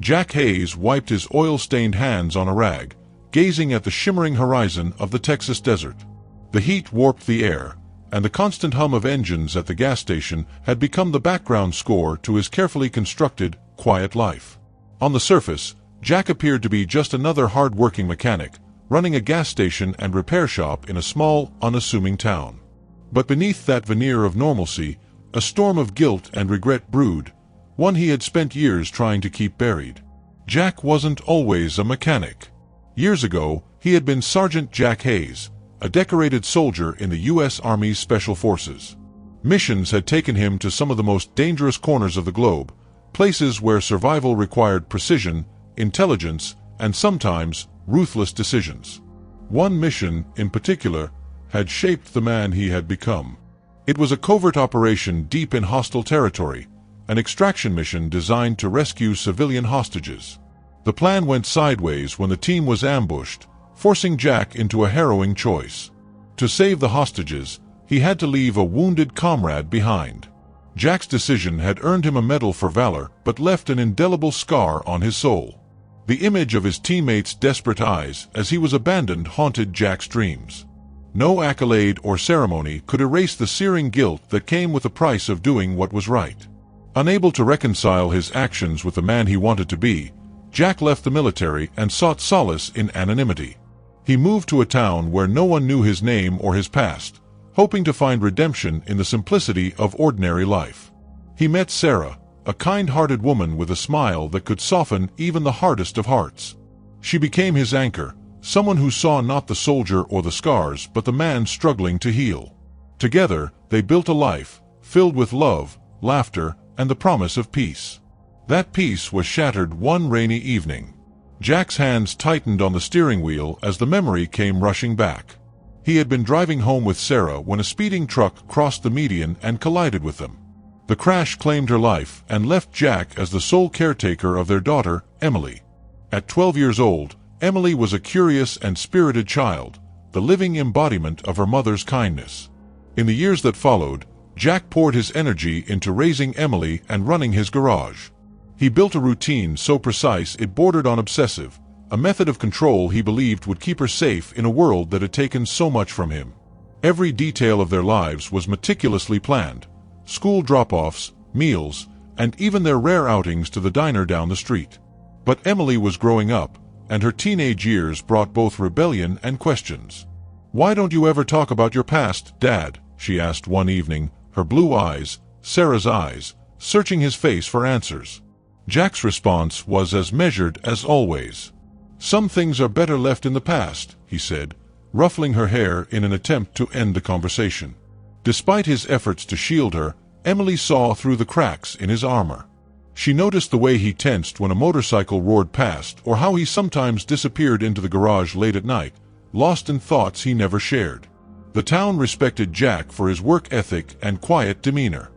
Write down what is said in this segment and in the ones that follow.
Jack Hayes wiped his oil-stained hands on a rag, gazing at the shimmering horizon of the Texas desert. The heat warped the air, and the constant hum of engines at the gas station had become the background score to his carefully constructed, quiet life. On the surface, Jack appeared to be just another hard-working mechanic, running a gas station and repair shop in a small, unassuming town. But beneath that veneer of normalcy, a storm of guilt and regret brewed, one he had spent years trying to keep buried. Jack wasn't always a mechanic. Years ago, he had been Sergeant Jack Hayes, a decorated soldier in the U.S. Army's Special Forces. Missions had taken him to some of the most dangerous corners of the globe, places where survival required precision, intelligence, and sometimes ruthless decisions. One mission, in particular, had shaped the man he had become. It was a covert operation deep in hostile territory, an extraction mission designed to rescue civilian hostages. The plan went sideways when the team was ambushed, forcing Jack into a harrowing choice. To save the hostages, he had to leave a wounded comrade behind. Jack's decision had earned him a medal for valor but left an indelible scar on his soul. The image of his teammates' desperate eyes as he was abandoned haunted Jack's dreams. No accolade or ceremony could erase the searing guilt that came with the price of doing what was right. Unable to reconcile his actions with the man he wanted to be, Jack left the military and sought solace in anonymity. He moved to a town where no one knew his name or his past, hoping to find redemption in the simplicity of ordinary life. He met Sarah, a kind-hearted woman with a smile that could soften even the hardest of hearts. She became his anchor, someone who saw not the soldier or the scars but the man struggling to heal. Together, they built a life, filled with love, laughter, and the promise of peace. That peace was shattered one rainy evening. Jack's hands tightened on the steering wheel as the memory came rushing back. He had been driving home with Sarah when a speeding truck crossed the median and collided with them. The crash claimed her life and left Jack as the sole caretaker of their daughter, Emily. At 12 years old, Emily was a curious and spirited child, the living embodiment of her mother's kindness. In the years that followed, Jack poured his energy into raising Emily and running his garage. He built a routine so precise it bordered on obsessive, a method of control he believed would keep her safe in a world that had taken so much from him. Every detail of their lives was meticulously planned: school drop-offs, meals, and even their rare outings to the diner down the street. But Emily was growing up, and her teenage years brought both rebellion and questions. "Why don't you ever talk about your past, Dad?" she asked one evening, her blue eyes, Sarah's eyes, searching his face for answers. Jack's response was as measured as always. "Some things are better left in the past," he said, ruffling her hair in an attempt to end the conversation. Despite his efforts to shield her, Emily saw through the cracks in his armor. She noticed the way he tensed when a motorcycle roared past or how he sometimes disappeared into the garage late at night, lost in thoughts he never shared. The town respected Jack for his work ethic and quiet demeanor.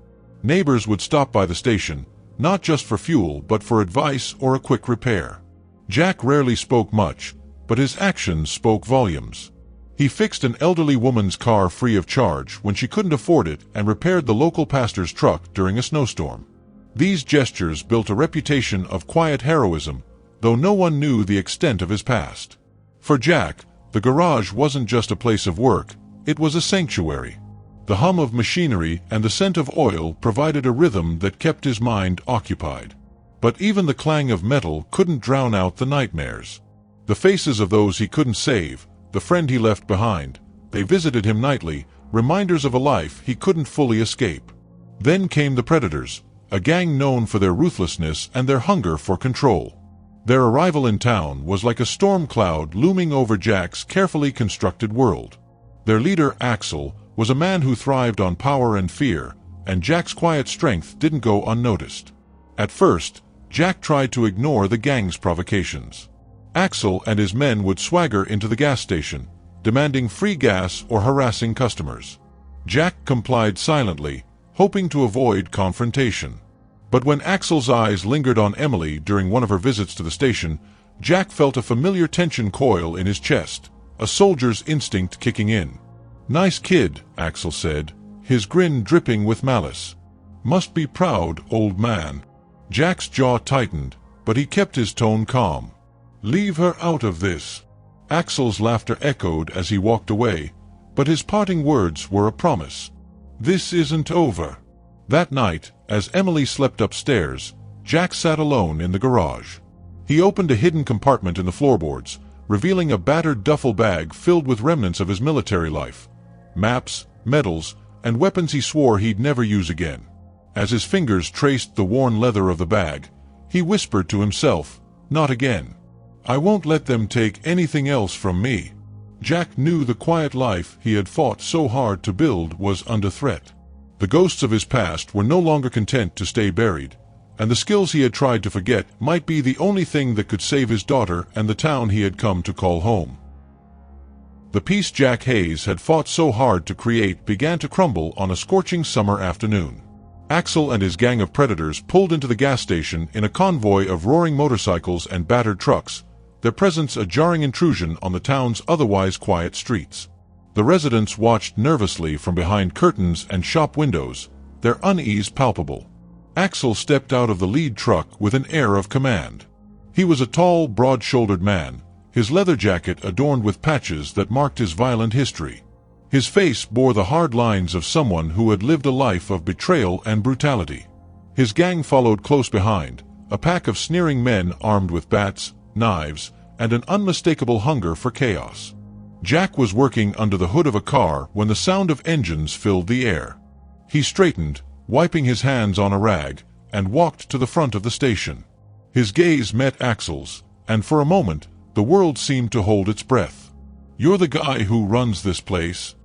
Neighbors would stop by the station, not just for fuel but for advice or a quick repair. Jack rarely spoke much, but his actions spoke volumes. He fixed an elderly woman's car free of charge when she couldn't afford it and repaired the local pastor's truck during a snowstorm. These gestures built a reputation of quiet heroism, though no one knew the extent of his past. For Jack, the garage wasn't just a place of work, it was a sanctuary. The hum of machinery and the scent of oil provided a rhythm that kept his mind occupied. But even the clang of metal couldn't drown out the nightmares. The faces of those he couldn't save, the friend he left behind, they visited him nightly, reminders of a life he couldn't fully escape. Then came the Predators, a gang known for their ruthlessness and their hunger for control. Their arrival in town was like a storm cloud looming over Jack's carefully constructed world. Their leader, Axel, was a man who thrived on power and fear, and Jack's quiet strength didn't go unnoticed. At first, Jack tried to ignore the gang's provocations. Axel and his men would swagger into the gas station, demanding free gas or harassing customers. Jack complied silently, hoping to avoid confrontation. But when Axel's eyes lingered on Emily during one of her visits to the station, Jack felt a familiar tension coil in his chest, a soldier's instinct kicking in. "Nice kid," Axel said, his grin dripping with malice. "Must be proud, old man." Jack's jaw tightened, but he kept his tone calm. "Leave her out of this." Axel's laughter echoed as he walked away, but his parting words were a promise. "This isn't over." That night, as Emily slept upstairs, Jack sat alone in the garage. He opened a hidden compartment in the floorboards, revealing a battered duffel bag filled with remnants of his military life. Maps, medals, and weapons he swore he'd never use again. As his fingers traced the worn leather of the bag, he whispered to himself, "Not again. I won't let them take anything else from me." Jack knew the quiet life he had fought so hard to build was under threat. The ghosts of his past were no longer content to stay buried, and the skills he had tried to forget might be the only thing that could save his daughter and the town he had come to call home. The peace Jack Hayes had fought so hard to create began to crumble on a scorching summer afternoon. Axel and his gang of predators pulled into the gas station in a convoy of roaring motorcycles and battered trucks, their presence a jarring intrusion on the town's otherwise quiet streets. The residents watched nervously from behind curtains and shop windows, their unease palpable. Axel stepped out of the lead truck with an air of command. He was a tall, broad-shouldered man, his leather jacket adorned with patches that marked his violent history. His face bore the hard lines of someone who had lived a life of betrayal and brutality. His gang followed close behind, a pack of sneering men armed with bats, knives, and an unmistakable hunger for chaos. Jack was working under the hood of a car when the sound of engines filled the air. He straightened, wiping his hands on a rag, and walked to the front of the station. His gaze met Axel's, and for a moment, the world seemed to hold its breath. "You're the guy who runs this place?"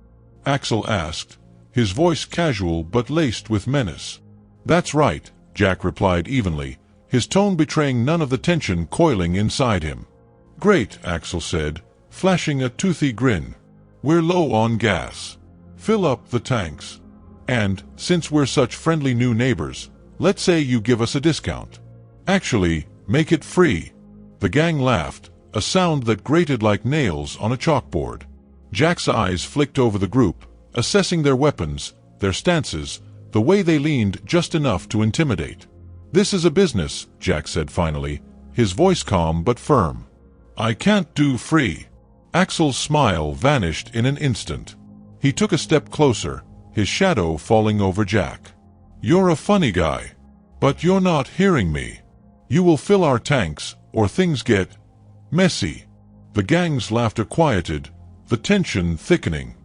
Axel asked, his voice casual but laced with menace. "That's right," Jack replied evenly, his tone betraying none of the tension coiling inside him. "Great," Axel said, flashing a toothy grin. "We're low on gas. Fill up the tanks. And, since we're such friendly new neighbors, let's say you give us a discount. Actually, make it free." The gang laughed, a sound that grated like nails on a chalkboard. Jack's eyes flicked over the group, assessing their weapons, their stances, the way they leaned just enough to intimidate. "This is a business," Jack said finally, his voice calm but firm. "I can't do free." Axel's smile vanished in an instant. He took a step closer, his shadow falling over Jack. "You're a funny guy. But you're not hearing me. You will fill our tanks, or things get messy." The gang's laughter quieted, the tension thickening.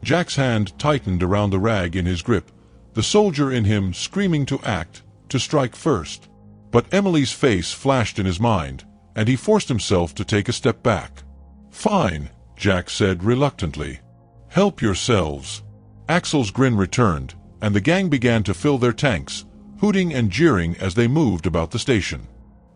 Jack's hand tightened around the rag in his grip, the soldier in him screaming to act, to strike first. But Emily's face flashed in his mind, and he forced himself to take a step back. "Fine," Jack said reluctantly. "Help yourselves." Axel's grin returned, and the gang began to fill their tanks, hooting and jeering as they moved about the station.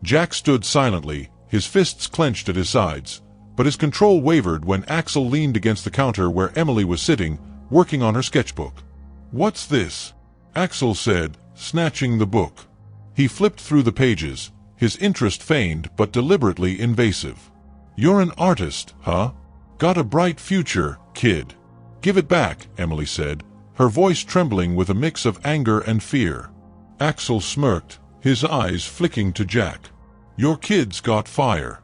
Jack stood silently, his fists clenched at his sides, but his control wavered when Axel leaned against the counter where Emily was sitting, working on her sketchbook. "What's this?" Axel said, snatching the book. He flipped through the pages, his interest feigned but deliberately invasive. "You're an artist, huh? Got a bright future, kid." "Give it back," Emily said, her voice trembling with a mix of anger and fear. Axel smirked, his eyes flicking to Jack. "Your kid's got fire.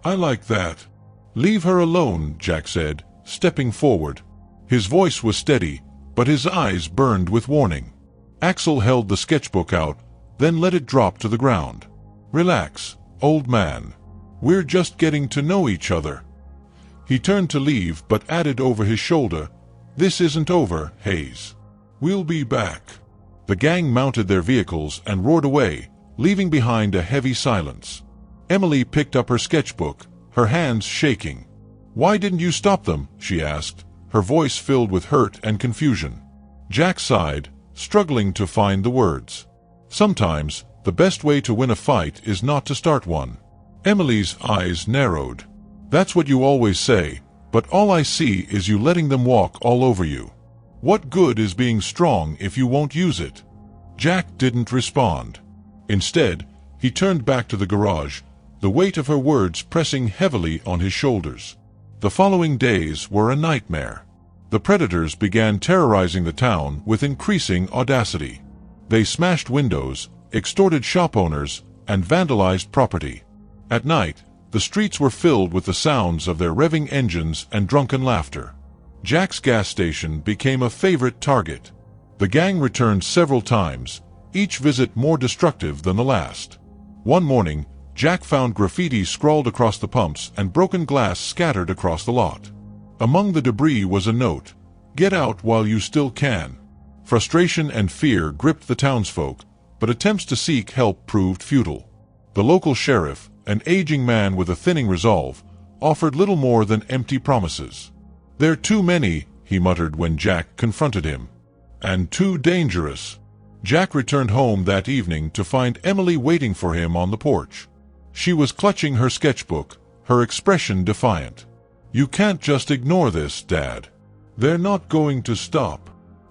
I like that." "Leave her alone," Jack said, stepping forward. His voice was steady, but his eyes burned with warning. Axel held the sketchbook out, then let it drop to the ground. "Relax, old man. We're just getting to know each other." He turned to leave but added over his shoulder, "This isn't over, Hayes. We'll be back." The gang mounted their vehicles and roared away, leaving behind a heavy silence. Emily picked up her sketchbook, her hands shaking. "Why didn't you stop them?" she asked, her voice filled with hurt and confusion. Jack sighed, struggling to find the words. "Sometimes, the best way to win a fight is not to start one." Emily's eyes narrowed. "That's what you always say, but all I see is you letting them walk all over you. What good is being strong if you won't use it?" Jack didn't respond. Instead, he turned back to the garage, the weight of her words pressing heavily on his shoulders. The following days were a nightmare. The predators began terrorizing the town with increasing audacity. They smashed windows, extorted shop owners, and vandalized property. At night, the streets were filled with the sounds of their revving engines and drunken laughter. Jack's gas station became a favorite target. The gang returned several times, each visit more destructive than the last. One morning, Jack found graffiti scrawled across the pumps and broken glass scattered across the lot. Among the debris was a note, "Get out while you still can." Frustration and fear gripped the townsfolk, but attempts to seek help proved futile. The local sheriff, an aging man with a thinning resolve, offered little more than empty promises. "They're too many," he muttered when Jack confronted him. "And too dangerous." Jack returned home that evening to find Emily waiting for him on the porch. She was clutching her sketchbook, her expression defiant. "You can't just ignore this, Dad. They're not going to stop."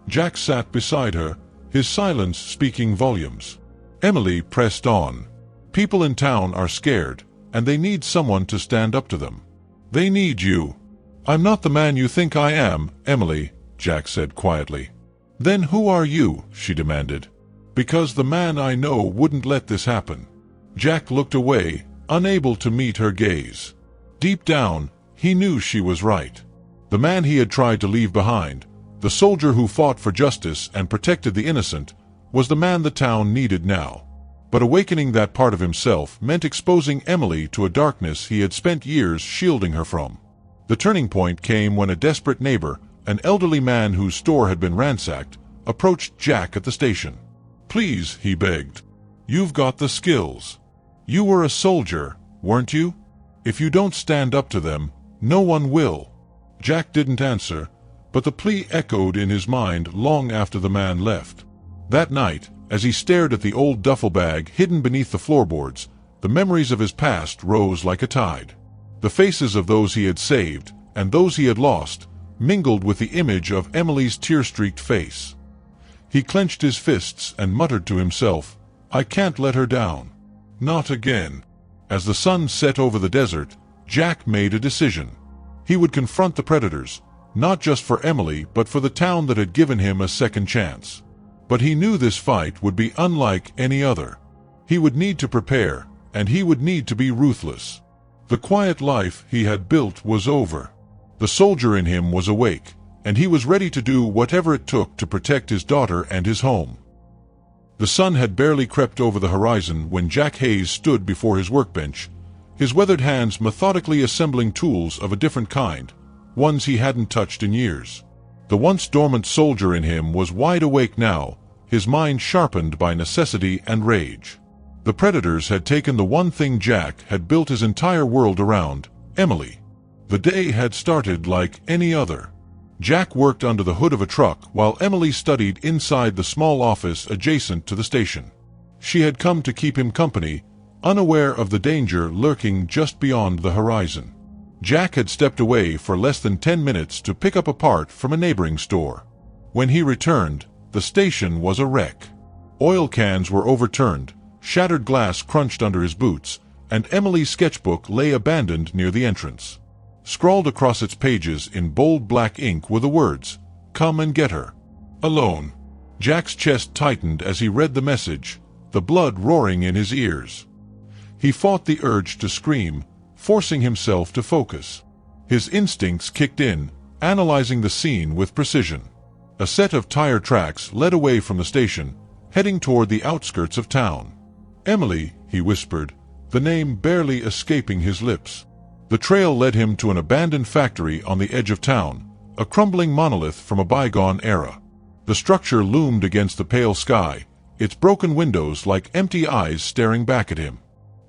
Jack sat beside her, his silence speaking volumes. Emily pressed on. "People in town are scared, and they need someone to stand up to them. They need you." "I'm not the man you think I am, Emily," Jack said quietly. "Then who are you?" she demanded. "Because the man I know wouldn't let this happen." Jack looked away, unable to meet her gaze. Deep down, he knew she was right. The man he had tried to leave behind, the soldier who fought for justice and protected the innocent, was the man the town needed now. But awakening that part of himself meant exposing Emily to a darkness he had spent years shielding her from. The turning point came when a desperate neighbor, an elderly man whose store had been ransacked, approached Jack at the station. "Please," he begged. "You've got the skills. You were a soldier, weren't you? If you don't stand up to them, no one will." Jack didn't answer, but the plea echoed in his mind long after the man left. That night, as he stared at the old duffel bag hidden beneath the floorboards, the memories of his past rose like a tide. The faces of those he had saved, and those he had lost, mingled with the image of Emily's tear-streaked face. He clenched his fists and muttered to himself, "I can't let her down. Not again." As the sun set over the desert, Jack made a decision. He would confront the predators, not just for Emily but for the town that had given him a second chance. But he knew this fight would be unlike any other. He would need to prepare, and he would need to be ruthless. The quiet life he had built was over. The soldier in him was awake, and he was ready to do whatever it took to protect his daughter and his home. The sun had barely crept over the horizon when Jack Hayes stood before his workbench, his weathered hands methodically assembling tools of a different kind, ones he hadn't touched in years. The once dormant soldier in him was wide awake now, his mind sharpened by necessity and rage. The predators had taken the one thing Jack had built his entire world around, Emily. The day had started like any other. Jack worked under the hood of a truck while Emily studied inside the small office adjacent to the station. She had come to keep him company, unaware of the danger lurking just beyond the horizon. Jack had stepped away for less than 10 minutes to pick up a part from a neighboring store. When he returned, the station was a wreck. Oil cans were overturned, shattered glass crunched under his boots, and Emily's sketchbook lay abandoned near the entrance. Scrawled across its pages in bold black ink were the words, "Come and get her. Alone." Jack's chest tightened as he read the message, the blood roaring in his ears. He fought the urge to scream, forcing himself to focus. His instincts kicked in, analyzing the scene with precision. A set of tire tracks led away from the station, heading toward the outskirts of town. "Emily," he whispered, the name barely escaping his lips. The trail led him to an abandoned factory on the edge of town, a crumbling monolith from a bygone era. The structure loomed against the pale sky, its broken windows like empty eyes staring back at him.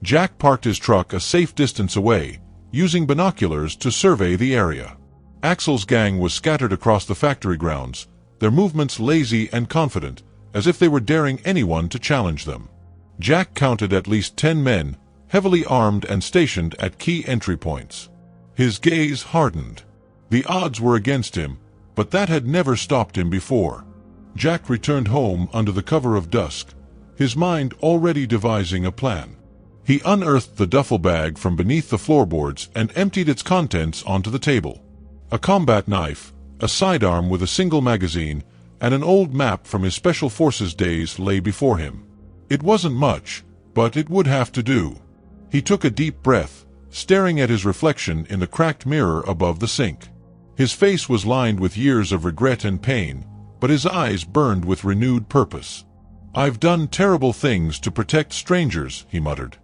Jack parked his truck a safe distance away, using binoculars to survey the area. Axel's gang was scattered across the factory grounds, their movements lazy and confident, as if they were daring anyone to challenge them. Jack counted at least 10 men, heavily armed and stationed at key entry points. His gaze hardened. The odds were against him, but that had never stopped him before. Jack returned home under the cover of dusk, his mind already devising a plan. He unearthed the duffel bag from beneath the floorboards and emptied its contents onto the table. A combat knife, a sidearm with a single magazine, and an old map from his Special Forces days lay before him. It wasn't much, but it would have to do. He took a deep breath, staring at his reflection in the cracked mirror above the sink. His face was lined with years of regret and pain, but his eyes burned with renewed purpose. "I've done terrible things to protect strangers," he muttered.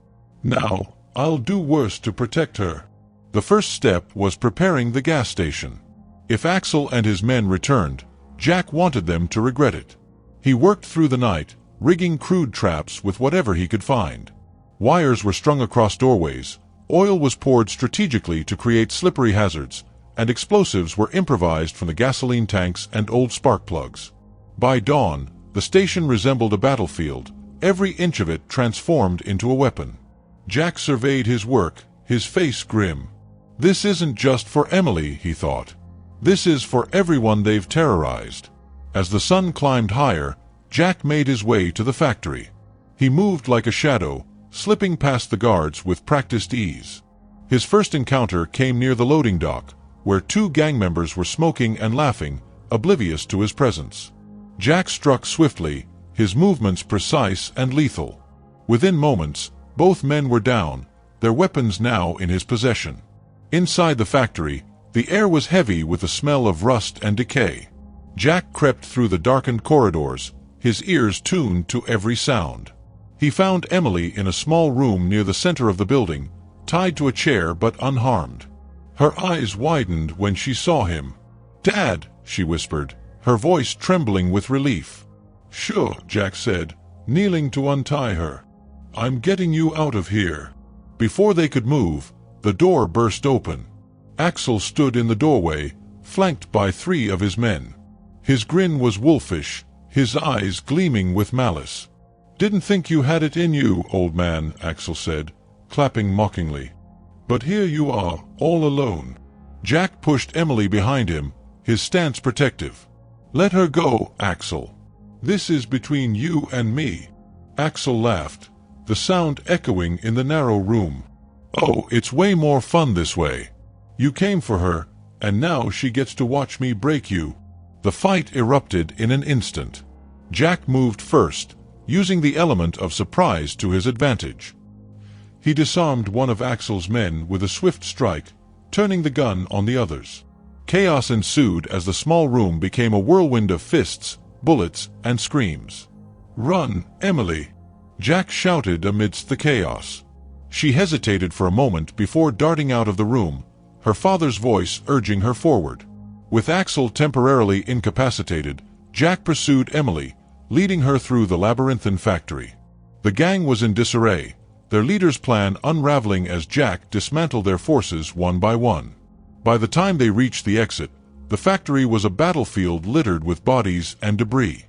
"Now, I'll do worse to protect her." The first step was preparing the gas station. If Axel and his men returned, Jack wanted them to regret it. He worked through the night, rigging crude traps with whatever he could find. Wires were strung across doorways, oil was poured strategically to create slippery hazards, and explosives were improvised from the gasoline tanks and old spark plugs. By dawn, the station resembled a battlefield, every inch of it transformed into a weapon. Jack surveyed his work, his face grim. "This isn't just for Emily," he thought. "This is for everyone they've terrorized." As the sun climbed higher, Jack made his way to the factory. He moved like a shadow, slipping past the guards with practiced ease. His first encounter came near the loading dock, where two gang members were smoking and laughing, oblivious to his presence. Jack struck swiftly, his movements precise and lethal. Within moments, both men were down, their weapons now in his possession. Inside the factory, the air was heavy with the smell of rust and decay. Jack crept through the darkened corridors, his ears tuned to every sound. He found Emily in a small room near the center of the building, tied to a chair but unharmed. Her eyes widened when she saw him. "Dad," she whispered, her voice trembling with relief. "Sure," Jack said, kneeling to untie her. "I'm getting you out of here." Before they could move, the door burst open. Axel stood in the doorway, flanked by 3 of his men. His grin was wolfish, his eyes gleaming with malice. "Didn't think you had it in you, old man," Axel said, clapping mockingly. "But here you are, all alone." Jack pushed Emily behind him, his stance protective. "Let her go, Axel. This is between you and me." Axel laughed, the sound echoing in the narrow room. "Oh, it's way more fun this way. You came for her, and now she gets to watch me break you." The fight erupted in an instant. Jack moved first, using the element of surprise to his advantage. He disarmed one of Axel's men with a swift strike, turning the gun on the others. Chaos ensued as the small room became a whirlwind of fists, bullets, and screams. "Run, Emily!" Jack shouted amidst the chaos. She hesitated for a moment before darting out of the room, her father's voice urging her forward. With Axel temporarily incapacitated, Jack pursued Emily, leading her through the labyrinthine factory. The gang was in disarray, their leader's plan unraveling as Jack dismantled their forces one by one. By the time they reached the exit, the factory was a battlefield littered with bodies and debris.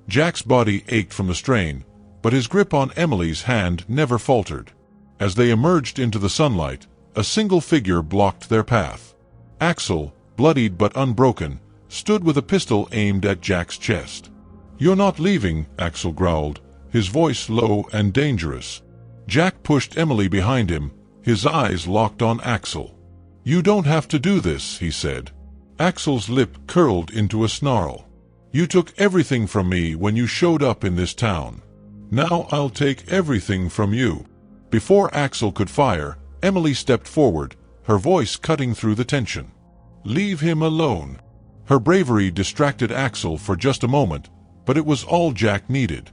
Jack's body ached from the strain, but his grip on Emily's hand never faltered. As they emerged into the sunlight, a single figure blocked their path. Axel, bloodied but unbroken, stood with a pistol aimed at Jack's chest. "You're not leaving," Axel growled, his voice low and dangerous. Jack pushed Emily behind him, his eyes locked on Axel. "You don't have to do this," he said. Axel's lip curled into a snarl. "You took everything from me when you showed up in this town. Now I'll take everything from you." Before Axel could fire, Emily stepped forward, her voice cutting through the tension. "Leave him alone." Her bravery distracted Axel for just a moment, but it was all Jack needed.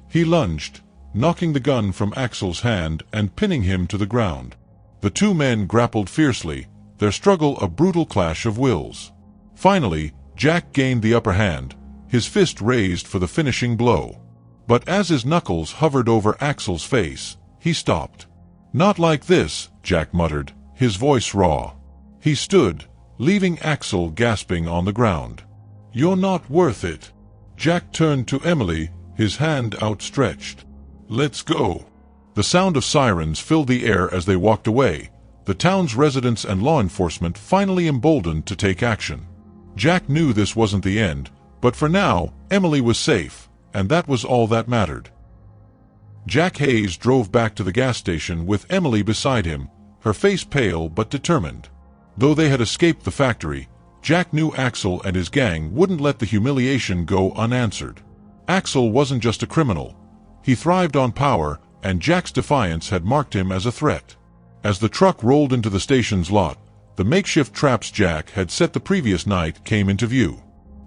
He lunged, knocking the gun from Axel's hand and pinning him to the ground. The two men grappled fiercely, their struggle a brutal clash of wills. Finally, Jack gained the upper hand, his fist raised for the finishing blow. But as his knuckles hovered over Axel's face, he stopped. "Not like this," Jack muttered, his voice raw. He stood, leaving Axel gasping on the ground. "You're not worth it." Jack turned to Emily, his hand outstretched. "Let's go." The sound of sirens filled the air as they walked away, the town's residents and law enforcement finally emboldened to take action. Jack knew this wasn't the end, but for now, Emily was safe, and that was all that mattered. Jack Hayes drove back to the gas station with Emily beside him, her face pale but determined. Though they had escaped the factory, Jack knew Axel and his gang wouldn't let the humiliation go unanswered. Axel wasn't just a criminal. He thrived on power, and Jack's defiance had marked him as a threat. As the truck rolled into the station's lot, the makeshift traps Jack had set the previous night came into view.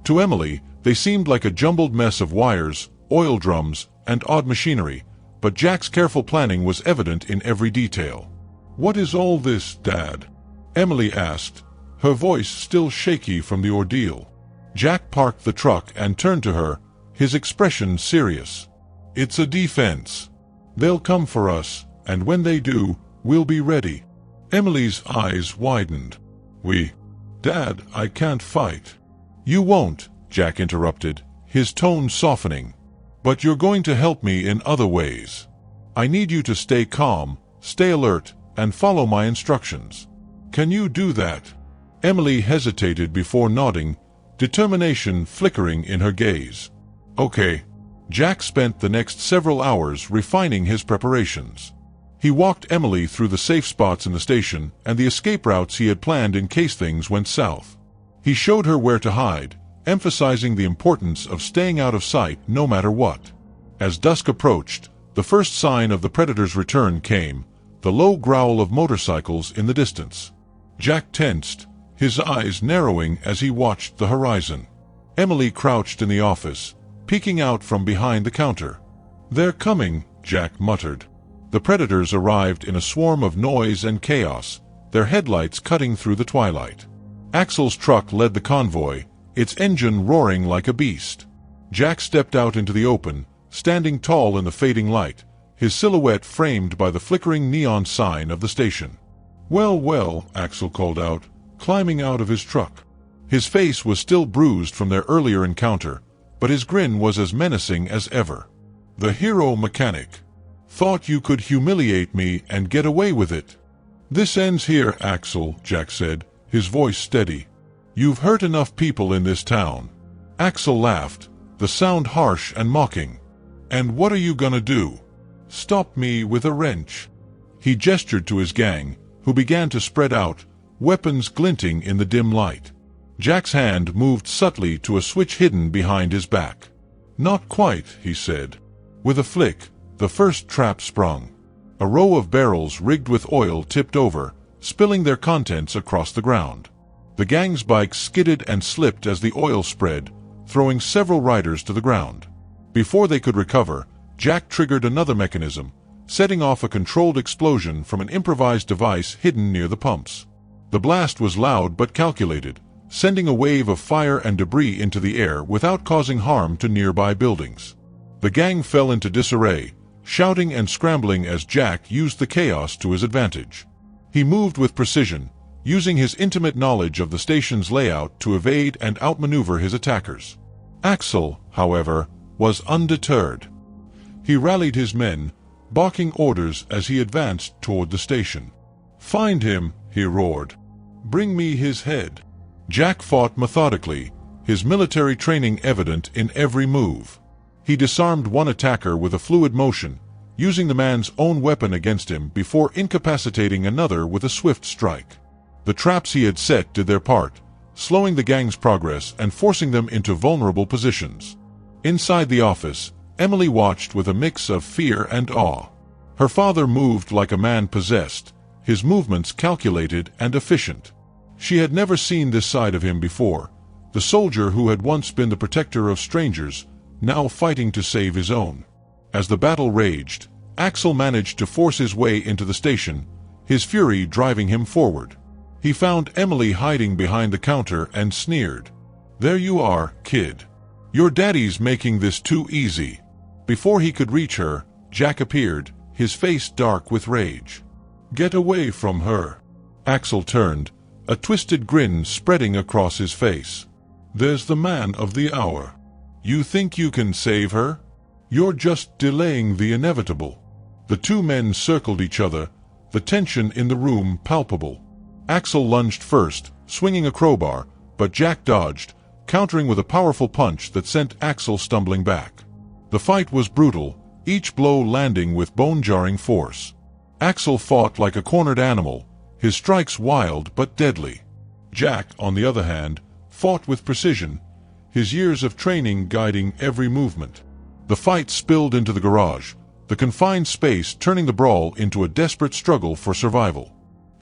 To Emily, they seemed like a jumbled mess of wires, oil drums, and odd machinery, but Jack's careful planning was evident in every detail. "What is all this, Dad?" Emily asked, her voice still shaky from the ordeal. Jack parked the truck and turned to her, his expression serious. "It's a defense. They'll come for us, and when they do, we'll be ready." Emily's eyes widened. Dad, I can't fight." "You won't," Jack interrupted, his tone softening. "But you're going to help me in other ways. I need you to stay calm, stay alert, and follow my instructions. Can you do that?" Emily hesitated before nodding, determination flickering in her gaze. "Okay." Jack spent the next several hours refining his preparations. He walked Emily through the safe spots in the station and the escape routes he had planned in case things went south. He showed her where to hide, emphasizing the importance of staying out of sight no matter what. As dusk approached, the first sign of the predator's return came, the low growl of motorcycles in the distance. Jack tensed, his eyes narrowing as he watched the horizon. Emily crouched in the office, peeking out from behind the counter. "They're coming," Jack muttered. The predators arrived in a swarm of noise and chaos, their headlights cutting through the twilight. Axel's truck led the convoy, its engine roaring like a beast. Jack stepped out into the open, standing tall in the fading light, his silhouette framed by the flickering neon sign of the station. "Well, well," Axel called out, climbing out of his truck. His face was still bruised from their earlier encounter, but his grin was as menacing as ever. "The hero mechanic. Thought you could humiliate me and get away with it." "This ends here, Axel," Jack said, his voice steady. "You've hurt enough people in this town." Axel laughed, the sound harsh and mocking. "And what are you gonna do? Stop me with a wrench?" He gestured to his gang, who began to spread out, weapons glinting in the dim light. Jack's hand moved subtly to a switch hidden behind his back. "Not quite," he said. With a flick, the first trap sprung. A row of barrels rigged with oil tipped over, spilling their contents across the ground. The gang's bikes skidded and slipped as the oil spread, throwing several riders to the ground. Before they could recover, Jack triggered another mechanism, setting off a controlled explosion from an improvised device hidden near the pumps. The blast was loud but calculated, sending a wave of fire and debris into the air without causing harm to nearby buildings. The gang fell into disarray, shouting and scrambling as Jack used the chaos to his advantage. He moved with precision, using his intimate knowledge of the station's layout to evade and outmaneuver his attackers. Axel, however, was undeterred. He rallied his men, barking orders as he advanced toward the station. "Find him," he roared. "Bring me his head." Jack fought methodically, his military training evident in every move. He disarmed one attacker with a fluid motion, using the man's own weapon against him before incapacitating another with a swift strike. The traps he had set did their part, slowing the gang's progress and forcing them into vulnerable positions. Inside the office, Emily watched with a mix of fear and awe. Her father moved like a man possessed, his movements calculated and efficient. She had never seen this side of him before, the soldier who had once been the protector of strangers, now fighting to save his own. As the battle raged, Axel managed to force his way into the station, his fury driving him forward. He found Emily hiding behind the counter and sneered. "There you are, kid. Your daddy's making this too easy." Before he could reach her, Jack appeared, his face dark with rage. "Get away from her." Axel turned, a twisted grin spreading across his face. "There's the man of the hour. You think you can save her? You're just delaying the inevitable." The two men circled each other, the tension in the room palpable. Axel lunged first, swinging a crowbar, but Jack dodged, countering with a powerful punch that sent Axel stumbling back. The fight was brutal, each blow landing with bone-jarring force. Axel fought like a cornered animal, his strikes wild but deadly. Jack, on the other hand, fought with precision, his years of training guiding every movement. The fight spilled into the garage, the confined space turning the brawl into a desperate struggle for survival.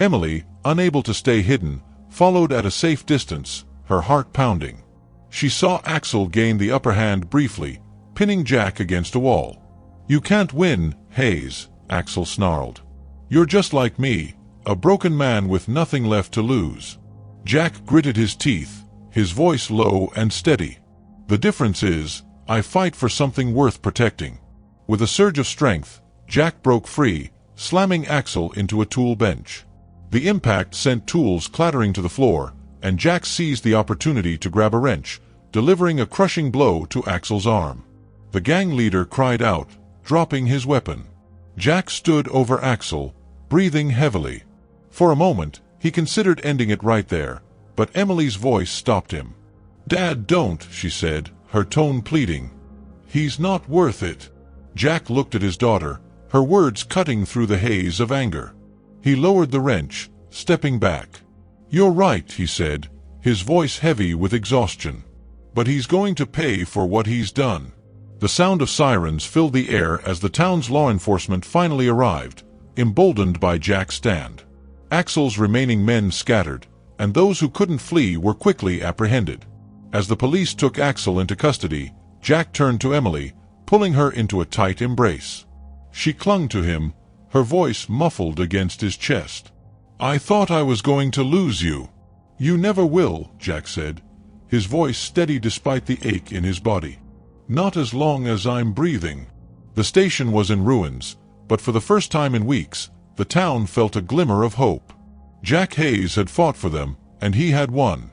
Emily, unable to stay hidden, followed at a safe distance, her heart pounding. She saw Axel gain the upper hand briefly, pinning Jack against a wall. "You can't win, Hayes," Axel snarled. "You're just like me, a broken man with nothing left to lose." Jack gritted his teeth, his voice low and steady. "The difference is, I fight for something worth protecting." With a surge of strength, Jack broke free, slamming Axel into a tool bench. The impact sent tools clattering to the floor, and Jack seized the opportunity to grab a wrench, delivering a crushing blow to Axel's arm. The gang leader cried out, dropping his weapon. Jack stood over Axel, breathing heavily. For a moment, he considered ending it right there, but Emily's voice stopped him. "Dad, don't," she said, her tone pleading. "He's not worth it." Jack looked at his daughter, her words cutting through the haze of anger. He lowered the wrench, stepping back. "You're right," he said, his voice heavy with exhaustion. "But he's going to pay for what he's done." The sound of sirens filled the air as the town's law enforcement finally arrived, emboldened by Jack's stand. Axel's remaining men scattered, and those who couldn't flee were quickly apprehended. As the police took Axel into custody, Jack turned to Emily, pulling her into a tight embrace. She clung to him, her voice muffled against his chest. "I thought I was going to lose you." "You never will," Jack said, his voice steady despite the ache in his body. "Not as long as I'm breathing." The station was in ruins, but for the first time in weeks, the town felt a glimmer of hope. Jack Hayes had fought for them, and he had won.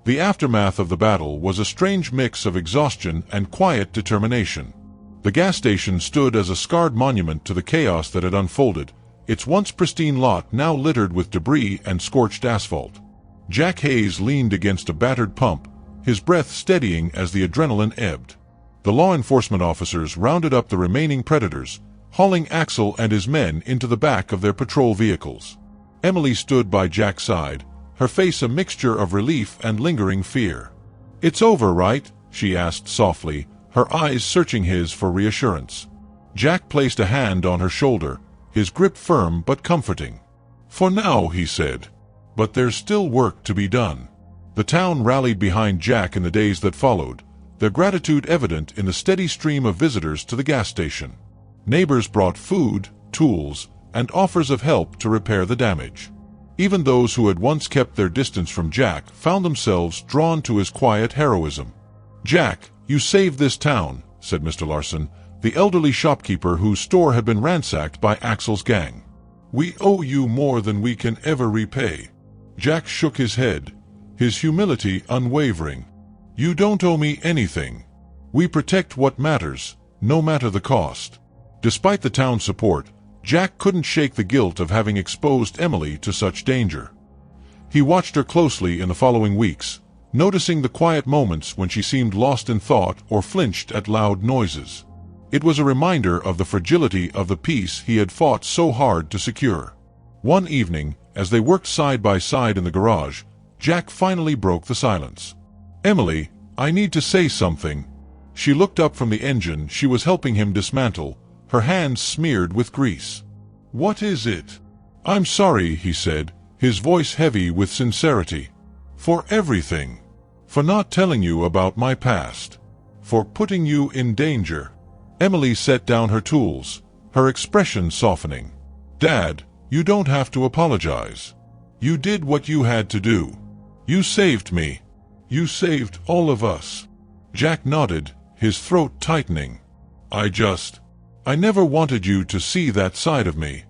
The aftermath of the battle was a strange mix of exhaustion and quiet determination. The gas station stood as a scarred monument to the chaos that had unfolded, its once pristine lot now littered with debris and scorched asphalt. Jack Hayes leaned against a battered pump, his breath steadying as the adrenaline ebbed. The law enforcement officers rounded up the remaining predators, hauling Axel and his men into the back of their patrol vehicles. Emily stood by Jack's side, her face a mixture of relief and lingering fear. "It's over, right?" she asked softly, her eyes searching his for reassurance. Jack placed a hand on her shoulder, his grip firm but comforting. "For now," he said. "But there's still work to be done." The town rallied behind Jack in the days that followed, their gratitude evident in the steady stream of visitors to the gas station. Neighbors brought food, tools, and offers of help to repair the damage. Even those who had once kept their distance from Jack found themselves drawn to his quiet heroism. "Jack, you saved this town," said Mr. Larson, the elderly shopkeeper whose store had been ransacked by Axel's gang. "We owe you more than we can ever repay." Jack shook his head, his humility unwavering. "You don't owe me anything. We protect what matters, no matter the cost." Despite the town's support, Jack couldn't shake the guilt of having exposed Emily to such danger. He watched her closely in the following weeks, noticing the quiet moments when she seemed lost in thought or flinched at loud noises. It was a reminder of the fragility of the peace he had fought so hard to secure. One evening, as they worked side by side in the garage, Jack finally broke the silence. "Emily, I need to say something." She looked up from the engine she was helping him dismantle, her hands smeared with grease. "What is it?" "I'm sorry," he said, his voice heavy with sincerity. "For everything. For not telling you about my past. For putting you in danger." Emily set down her tools, her expression softening. "Dad, you don't have to apologize. You did what you had to do. You saved me. You saved all of us." Jack nodded, his throat tightening. I never wanted you to see that side of me.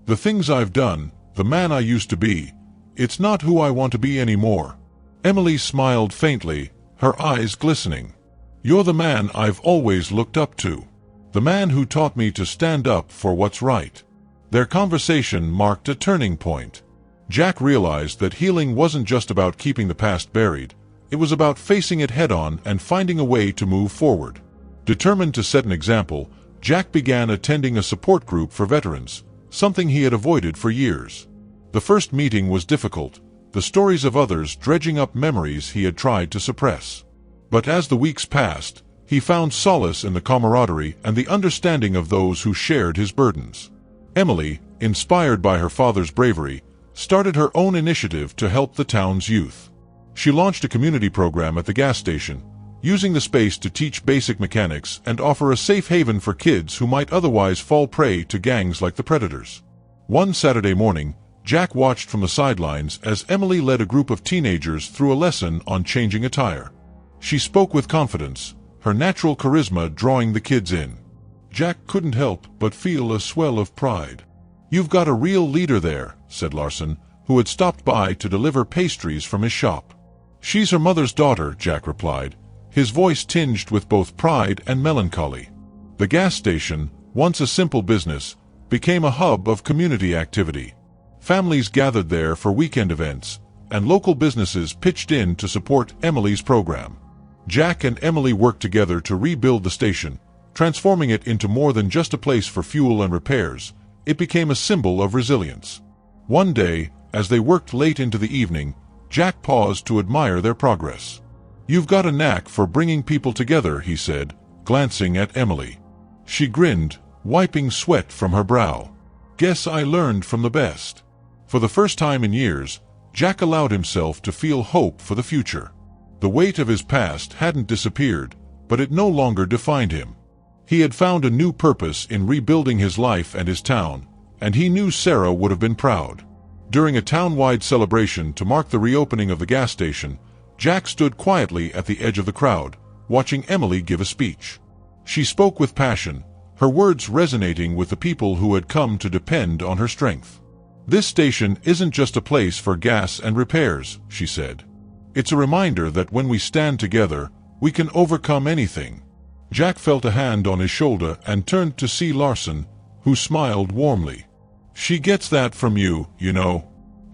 The things I've done, the man I used to be, it's not who I want to be anymore." Emily smiled faintly, her eyes glistening. "You're the man I've always looked up to. The man who taught me to stand up for what's right." Their conversation marked a turning point. Jack realized that healing wasn't just about keeping the past buried, it was about facing it head-on and finding a way to move forward. Determined to set an example, Jack began attending a support group for veterans, something he had avoided for years. The first meeting was difficult, the stories of others dredging up memories he had tried to suppress. But as the weeks passed, He found solace in the camaraderie and the understanding of those who shared his burdens. Emily, inspired by her father's bravery, started her own initiative to help the town's youth. She launched a community program at the gas station, using the space to teach basic mechanics and offer a safe haven for kids who might otherwise fall prey to gangs like the Predators. One Saturday morning, Jack watched from the sidelines as Emily led a group of teenagers through a lesson on changing a tire. She spoke with confidence, her natural charisma drawing the kids in. Jack couldn't help but feel a swell of pride. "You've got a real leader there," said Larson, who had stopped by to deliver pastries from his shop. "She's her mother's daughter," Jack replied, his voice tinged with both pride and melancholy. The gas station, once a simple business, became a hub of community activity. Families gathered there for weekend events, and local businesses pitched in to support Emily's program. Jack and Emily worked together to rebuild the station, transforming it into more than just a place for fuel and repairs. It became a symbol of resilience. One day, as they worked late into the evening, Jack paused to admire their progress. "You've got a knack for bringing people together," he said, glancing at Emily. She grinned, wiping sweat from her brow. "Guess I learned from the best." For the first time in years, Jack allowed himself to feel hope for the future. The weight of his past hadn't disappeared, but it no longer defined him. He had found a new purpose in rebuilding his life and his town, and he knew Sarah would have been proud. During a town-wide celebration to mark the reopening of the gas station, Jack stood quietly at the edge of the crowd, watching Emily give a speech. She spoke with passion, her words resonating with the people who had come to depend on her strength. "This station isn't just a place for gas and repairs," she said. "It's a reminder that when we stand together, we can overcome anything." Jack felt a hand on his shoulder and turned to see Larson, who smiled warmly. "She gets that from you, you know."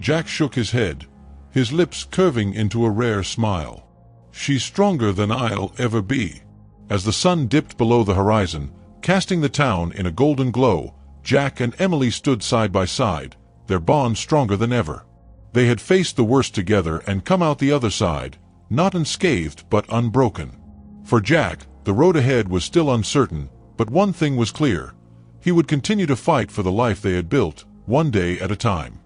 Jack shook his head, his lips curving into a rare smile. "She's stronger than I'll ever be." As the sun dipped below the horizon, casting the town in a golden glow, Jack and Emily stood side by side, their bond stronger than ever. They had faced the worst together and come out the other side, not unscathed but unbroken. For Jack, the road ahead was still uncertain, but one thing was clear. He would continue to fight for the life they had built, one day at a time.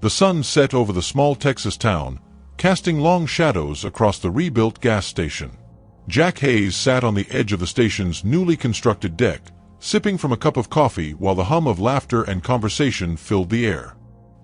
The sun set over the small Texas town, casting long shadows across the rebuilt gas station. Jack Hayes sat on the edge of the station's newly constructed deck, sipping from a cup of coffee while the hum of laughter and conversation filled the air.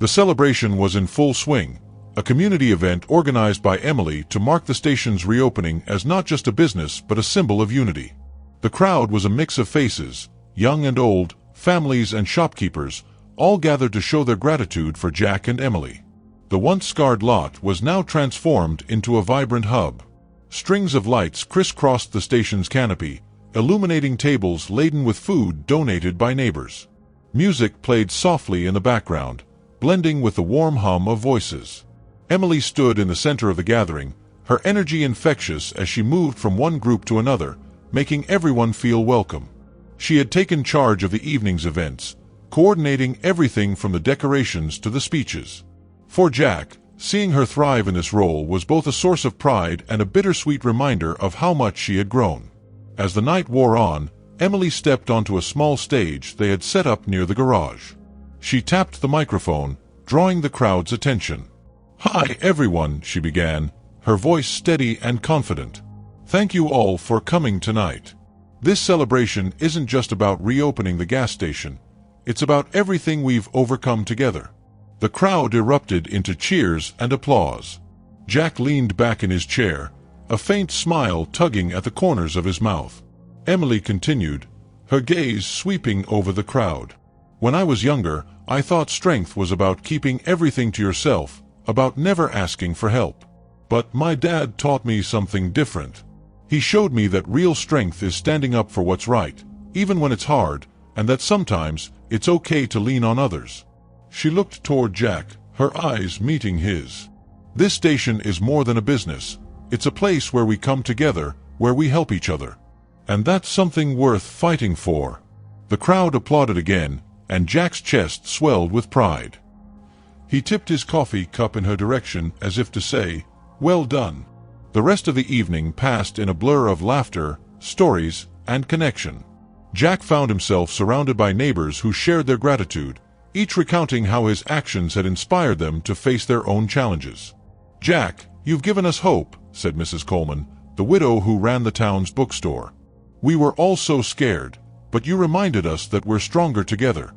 The celebration was in full swing, a community event organized by Emily to mark the station's reopening as not just a business but a symbol of unity. The crowd was a mix of faces, young and old, families and shopkeepers, all gathered to show their gratitude for Jack and Emily. The once scarred lot was now transformed into a vibrant hub. Strings of lights crisscrossed the station's canopy, illuminating tables laden with food donated by neighbors. Music played softly in the background, blending with the warm hum of voices. Emily stood in the center of the gathering, her energy infectious as she moved from one group to another, making everyone feel welcome. She had taken charge of the evening's events, coordinating everything from the decorations to the speeches. For Jack, seeing her thrive in this role was both a source of pride and a bittersweet reminder of how much she had grown. As the night wore on, Emily stepped onto a small stage they had set up near the garage. She tapped the microphone, drawing the crowd's attention. "Hi, everyone," she began, her voice steady and confident. "Thank you all for coming tonight. This celebration isn't just about reopening the gas station. It's about everything we've overcome together." The crowd erupted into cheers and applause. Jack leaned back in his chair, a faint smile tugging at the corners of his mouth. Emily continued, her gaze sweeping over the crowd. "When I was younger, I thought strength was about keeping everything to yourself, about never asking for help. But my dad taught me something different. He showed me that real strength is standing up for what's right, even when it's hard, and that sometimes it's okay to lean on others." She looked toward Jack, her eyes meeting his. "This station is more than a business. It's a place where we come together, where we help each other. And that's something worth fighting for." The crowd applauded again, and Jack's chest swelled with pride. He tipped his coffee cup in her direction as if to say, "Well done." The rest of the evening passed in a blur of laughter, stories, and connection. Jack found himself surrounded by neighbors who shared their gratitude, each recounting how his actions had inspired them to face their own challenges. "Jack, you've given us hope," said Mrs. Coleman, the widow who ran the town's bookstore. "We were all so scared, but you reminded us that we're stronger together."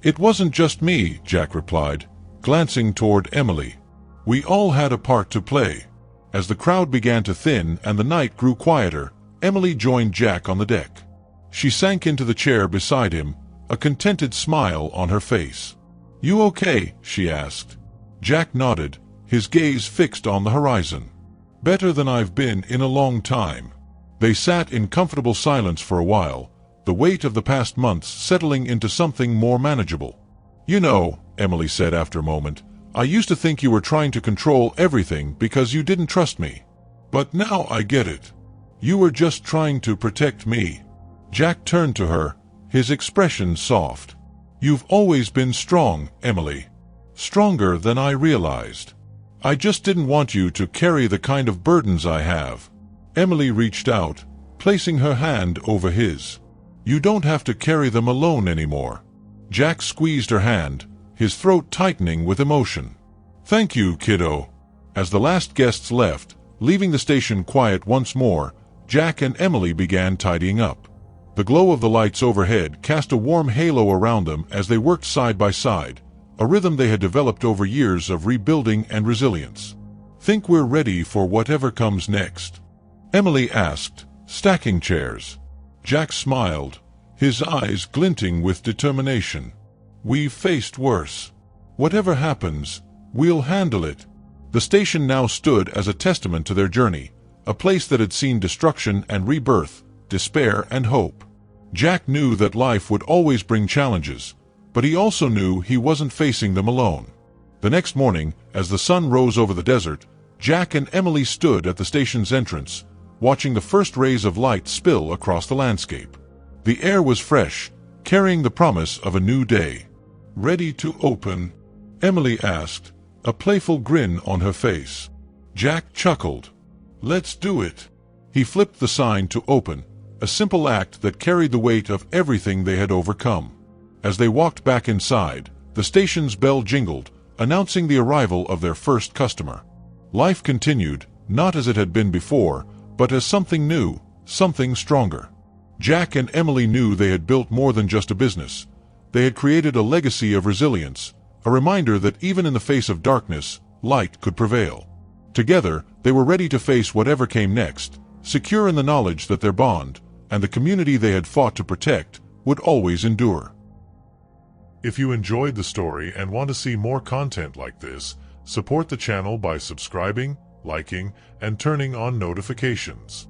"It wasn't just me," Jack replied, glancing toward Emily. "We all had a part to play." As the crowd began to thin and the night grew quieter, Emily joined Jack on the deck. She sank into the chair beside him, a contented smile on her face. "You okay?" she asked. Jack nodded, his gaze fixed on the horizon. "Better than I've been in a long time." They sat in comfortable silence for a while, the weight of the past months settling into something more manageable. "You know," Emily said after a moment, "I used to think you were trying to control everything because you didn't trust me. But now I get it. You were just trying to protect me." Jack turned to her, his expression soft. "You've always been strong, Emily. Stronger than I realized. I just didn't want you to carry the kind of burdens I have." Emily reached out, placing her hand over his. "You don't have to carry them alone anymore." Jack squeezed her hand, his throat tightening with emotion. "Thank you, kiddo." As the last guests left, leaving the station quiet once more, Jack and Emily began tidying up. The glow of the lights overhead cast a warm halo around them as they worked side by side, a rhythm they had developed over years of rebuilding and resilience. "Think we're ready for whatever comes next?" Emily asked, stacking chairs. Jack smiled, his eyes glinting with determination. "We've faced worse. Whatever happens, we'll handle it." The station now stood as a testament to their journey, a place that had seen destruction and rebirth, despair and hope. Jack knew that life would always bring challenges, but he also knew he wasn't facing them alone. The next morning, as the sun rose over the desert, Jack and Emily stood at the station's entrance, watching the first rays of light spill across the landscape. The air was fresh, carrying the promise of a new day. "Ready to open?" Emily asked, a playful grin on her face. Jack chuckled. "Let's do it." He flipped the sign to open, a simple act that carried the weight of everything they had overcome. As they walked back inside, the station's bell jingled, announcing the arrival of their first customer. Life continued, not as it had been before, but as something new, something stronger. Jack and Emily knew they had built more than just a business. They had created a legacy of resilience, a reminder that even in the face of darkness, light could prevail. Together, they were ready to face whatever came next, secure in the knowledge that their bond, and the community they had fought to protect, would always endure. If you enjoyed the story and want to see more content like this, support the channel by subscribing, liking, and turning on notifications.